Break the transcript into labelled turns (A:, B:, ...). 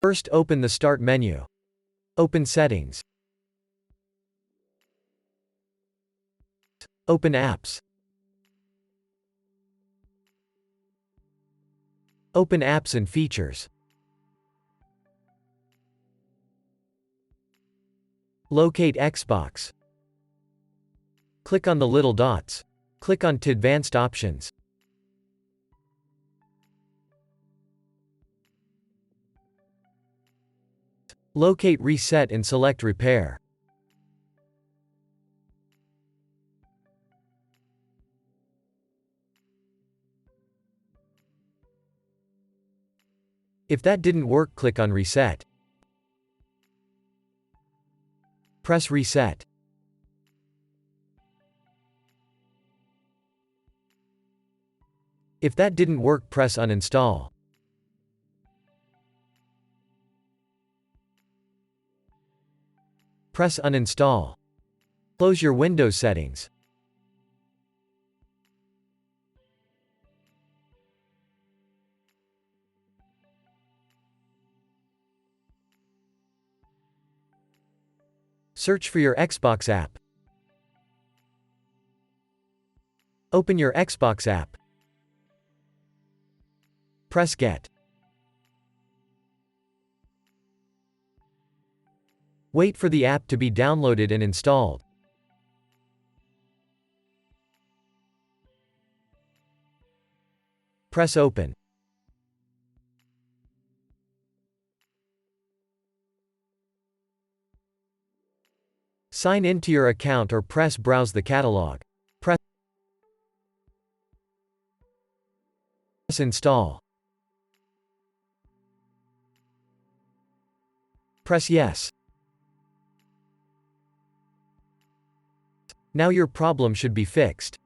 A: First, open the Start menu. Open Settings. Open Apps. Open Apps and Features. Locate Xbox. Click on the little dots. Click on to Advanced Options. Locate Reset and select Repair. If that didn't work, click on Reset. Press Reset. If that didn't work, press Uninstall. Press Uninstall. Close your Windows settings. Search for your Xbox app. Open your Xbox app. Press Get. Wait for the app to be downloaded and installed. Press Open. Sign in to your account or press Browse the catalog. Press Install. Press Yes. Now your problem should be fixed.